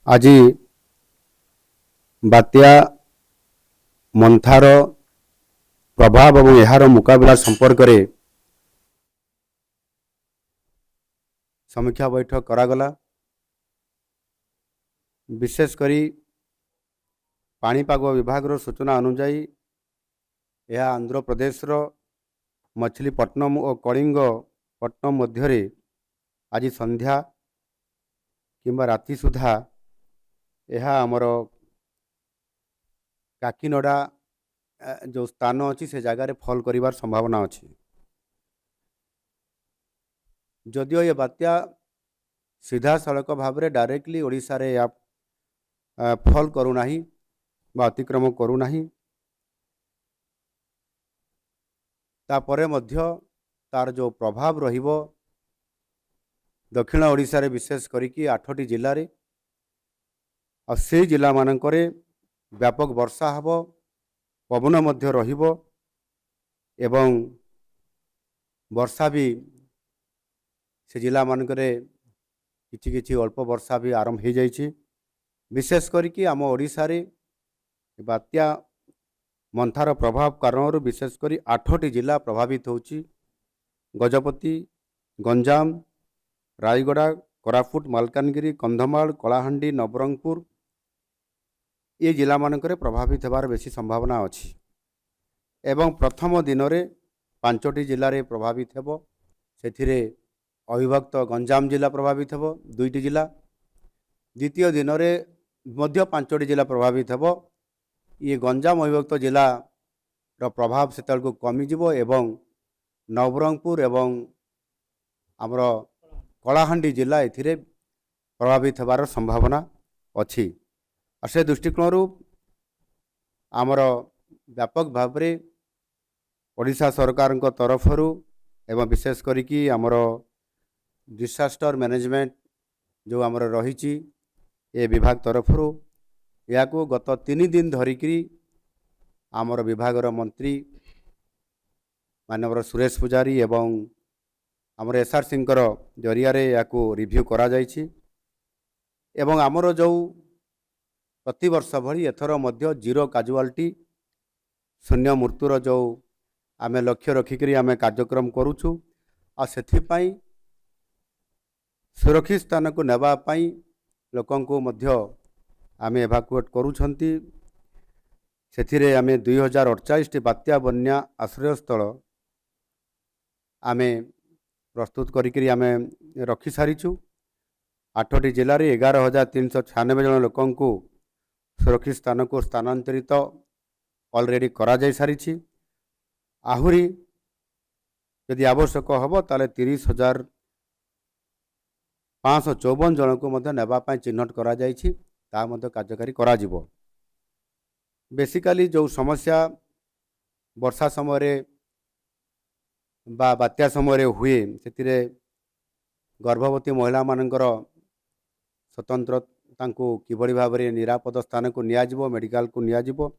आज बात्या मंथार प्रभाव और यार मुकाबला संपर्क में समीक्षा बैठक करागला। विशेषकर पाणीपाग विभाग सूचना अनुजाई यह आंध्र प्रदेश मछलीपट्टनम और कलिंगपट्टनम मध्य आज संध्या किंबा राति सुधा यह आमर काकीनडा जो स्थान अच्छी से जगार फल कर संभावना अच्छी। जदियो ये बात्या सीधा सड़क भाव में डायरेक्टली ओडिशा रे या फल करूना बा अतिक्रम करूना तापरे मध्य तार जो प्रभाव रहिबो दक्षिण ओडिशा रे विशेष करिकी 8टी जिल्ला रे और से जिला मानकरे व्यापक वर्षा हबो, पवन मध्य रहिबो एवं वर्षा भी से जिला मानकरे किछि किछि अल्प वर्षा भी आरंभ हो जाइछि। विशेष करिकी आम ओडिशा रे बात्या मंथार प्रभाव कारण विशेष करी 8टी जिला प्रभावित होछि। गजपति, गंजाम, रायगड़ा, कोरापुट, मालकानगिरी, कंधमाल, कलाहांडी, नवरंगपुर ये जिला मानकरे प्रभावित होबार बेसी संभावना अछि। एवं प्रथम दिन में 5टी जिले में प्रभावित हेबो। सेथिरे अविभक्त गंजाम जिला प्रभावित हेबो 2टी जिला। द्वितीय दिन में मध्य 5टी जिला प्रभावित हेबो। ये गंजाम अविभक्त जिला रो प्रभाव सेतल को कमी जिवो एवं नवरंगपुर एवं आमर कलाहांडी जिला एथिरे प्रभावित होबार संभावना अछि। और से दृष्टिकोण आमर व्यापक भाव में ओडिशा सरकार तरफ एवं विशेष करिकी आमर डिसास्टर मैनेजमेंट जो आमर रही ए विभाग तरफ या गत 3 दिन धरिकी आमर विभागर मंत्री मानवर सुरेश पुजारी एवं आमर एसआर सिंह जरिया या रिव्यू करा जाइछि। एवं आमर जो प्रति वर्ष भली एथर मध्य जीरो काजुआलिटी शून्य मृत्युर जो आमे लक्ष्य रखिक आमे कार्यक्रम करुचु आ सेथिपाई सुरक्षित स्थान को नेबापाई लोकन को मध्य आमे एभाकुएट करुछंती। सेथिरे आमे 2048 बात्या बन्या आश्रय स्थल आमे प्रस्तुत करिकरी आमे रखी सारिछु। 8टी जिले में 11,396 जन लोकन को सुरक्षित स्थान को स्थानांतरित ऑलरेडी करा जाय सारिछि। आहुरी यदि आवश्यक हम ताले 30,554 जन को मध्य नेबापाई चिन्हट करा जायछि ता मध्य कार्यकारी करा जिवो। बेसिकली जो समस्या वर्षा समय बा बात्या समय हुए सेतिरे गर्भवती महिला मानकर स्वतंत्र तांको किभली भाव में निरापद स्थान को नियाजिवो मेडिकल को नियाजिवो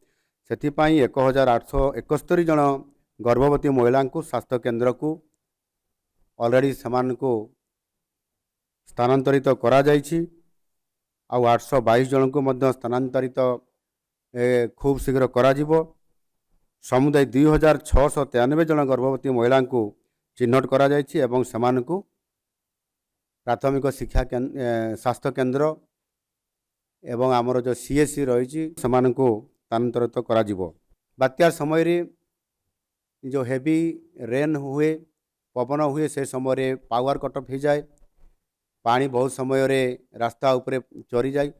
सेथिपाई 1,871 जन गर्भवती महिला को स्वास्थ्य केंद्र को ऑलरेडी समान को स्थानांतरित करा जाइछि। आ 822 जन को मध्य स्थानांतरित खूब शीघ्र करा जिवो। समुदाय 2,693 जन गर्भवती महिला को चिन्हट करा जाइछि एवं समान को प्राथमिक शिक्षा स्वास्थ्य केंद्र एवं आमर जो सीएससी रही समान को स्थानांतरित करा जिवो। बात्या समय रे जो हेवी रेन हुए पवन हुए से समय पावर कट ऑफ हो जाए, पानी बहुत समय रे रास्ता उपरे चरी जाए।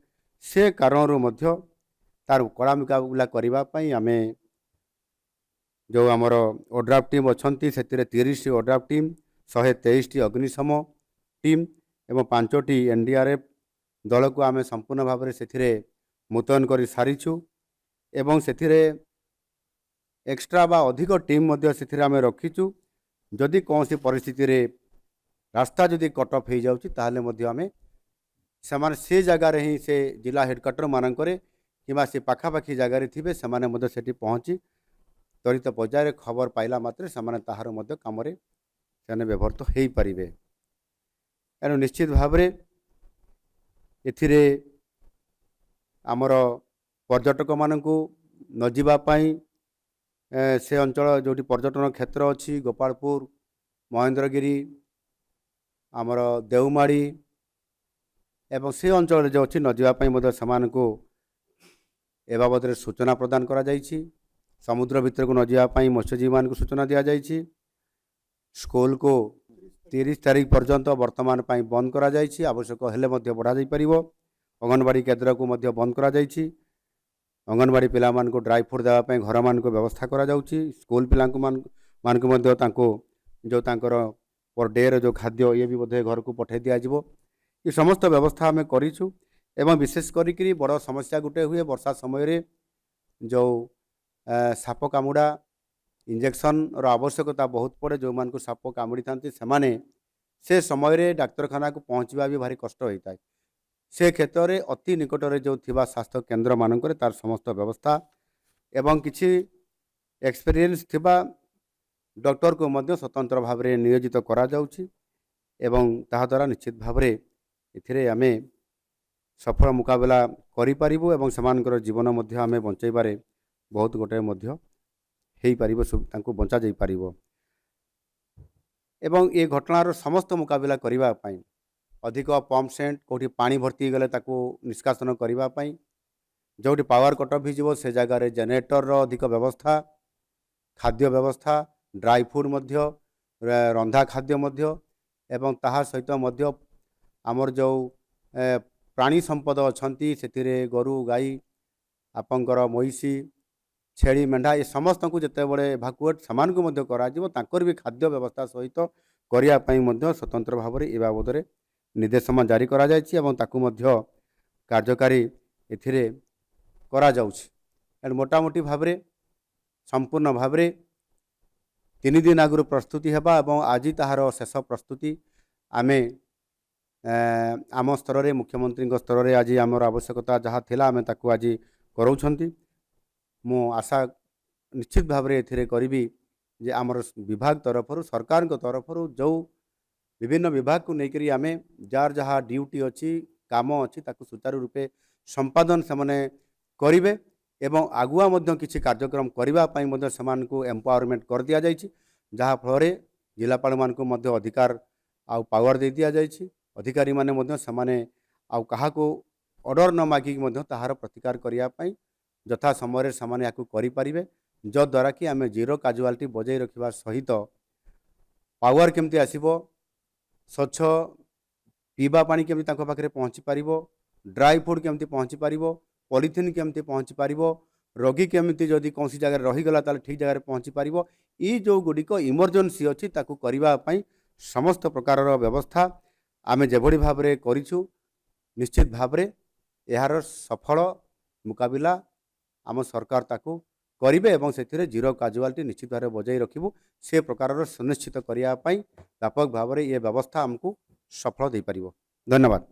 से कारण मध्य तार कड़ा मुकाबला करने आमे जो आमर ओड्राफ टीम अच्छी से 30 ओड्राफ टीम 123 अग्निशम टीम एवं 5टी एनडीआरएफ दल को आमे संपूर्ण भाव में से मुतयन कर सारीछु। एवं से एक्स्ट्रा बा अधिक टीम मध्य से आमे रखीचु। जदि कौन सी परिस्थिति रे रास्ता जदि कट ऑफ हो जाउछि ताहले मध्य आमे समान से जगार ही से जिला हेडक्वार्टर मानकरे किंबा से पाखापाखी जगार थे से मध्य सेठी पहुँची त्वरित पर्यायर खबर पाइला मात्रे से ताहार मध्य काम से व्यवहृत हो पारे। एणु निश्चित भाव में एथिरे आमर पर्यटक मानू न जावाई से अंचल जो पर्यटन क्षेत्र अच्छी गोपालपुर महेंद्रगिरी आमर देवमाड़ी एवं से अंचल जो अच्छी न जावाई ए बाबद सूचना प्रदान करा जाइछि। समुद्र भितर को न जावाई मत्स्यजीवी मान को सूचना दि जाइछि। स्कूल को 30 तारीख पर्यंत वर्तमान पाई बंद करा जाइछि। आवश्यक हेले मध्य बढ़ा जाई परिबो। अंगनवाड़ी केन्द्र को मध्य बंद करा जाइछि। अंगनवाड़ी पिला मान को ड्राई फ्रूट देवा पाई घर मान को व्यवस्था करा जाउछि। स्कूल पिला मान को मध्य तांको जो तांकर पर डे रो जो खाद्य ये भी बोधे घर को पठे दिया जिवो। ये समस्त व्यवस्था आम करिछु। एवं विशेष करी बड़ समस्या गुटे हुए वर्षा समय रे जो साप कामुड़ा इंजेक्शन रो आवश्यकता बहुत पड़े। जो मान को साप कामुड़ी थांती से समय रे डाक्तरखाना को पहुँचवा भी भारी कष्ट होता है। से क्षेत्र में अति निकट में जो थिबा स्वास्थ्य केन्द्र मानक तार समस्त व्यवस्था एवं किसी एक्सपीरियंस थिबा डॉक्टर को मध्य स्वतंत्र भाव में नियोजित करा जाउछि। एवं ताहा द्वारा निश्चित भाव में इथिरे आमे सफल मुकाबला करि परिबो एवं समानकर जीवन मध्य आमे बंचाइबारे बहुत गोटे मध्य हेई परिबो तांको बंचा जाई परिबो। एवं ये घटनार समस्त मुकाबला करिबा पई अधिक पंप सेट कोठी पानी भर्ती गले ताको निष्कासन करिबा पई जोटी पावर कट ऑफ हो से जगार जेनेरेटर अधिक व्यवस्था खाद्य व्यवस्था ड्राई फ्रूट मध्य रंधा खाद्य मध्य एवं ताहा सहित मध्य आमर जो प्राणी संपद अच्छी से गोरु गाई आपंकर महिषी छेली मेढ़ा ये समस्त को जिते बड़े एभाकुएट सामान को मध्य कर भी खाद्य व्यवस्था सहित करने स्वतंत्र भाव में ए बाबद निर्देशमा जारी करा जायछि एवं ताकू मध्य कार्यकारी एथिरे करा जाउछि। एंड मोटामोटी भाव में संपूर्ण भाव में 3 दिन आगु प्रस्तुति हेबा एवं आज ताहार शेष प्रस्तुति आमे आम स्तर में मुख्यमंत्री स्तर में आज आमर आवश्यकता जहाँ थिला आमे ताकू आज कराउछंती। मु आशा निश्चित भाव में एथिरे करिबी जे आमर विभाग तरफ सरकार तरफ जो विभिन्न विभाग को लेकर आमे जार जहाँ ड्यूटी अच्छी काम अच्छी ताकू सुचारू रूपे संपादन से माने करिवे एवं आगुआ मध्य किछि कार्यक्रम करिबा पई मध्य समान को एम्पावरमेंट कर दिया जाइछि। जहाँ फल जिलापाल मान को मध्य अधिकार आउ पावर दे दिया जाइछि। अधिकारी माने मध्य समाने आउ कहा को ऑर्डर न मागिक मध्य ताहार प्रतिकार करिया पई यथा समय समाने याकू करि परिबे जद्वारा कि आमे जीरो काजुआलिटी बजाई रखिबा सहित पावर केमती आसीबो स्वच्छ पीवा पानी केमती तांको पाखरे पहुँची पारिबो ड्राई फ्रूट केमती पहुँची पारिबो पॉलिथिन केमती पहुँची पारिबो रोगी केमती जदि कौन जगह रहीगला ताले ठीक जगह पहुँची पारिबो ई जो गुड़िक इमरजेंसी अच्छी ताकू करिबा पई समस्त प्रकार व्यवस्था आमे जेभଳି भाबरे करिछु। निश्चित भाबरे यार सफल मुकाबिला आम सरकार ताकू करिबे एवं सेथिरे जीरो काजुआलिटी निश्चित भाव बजाई रखिबु से प्रकार सुनिश्चित करिया पई व्यापक भाव में ये व्यवस्था आमको सफल दे पारिबो। धन्यवाद।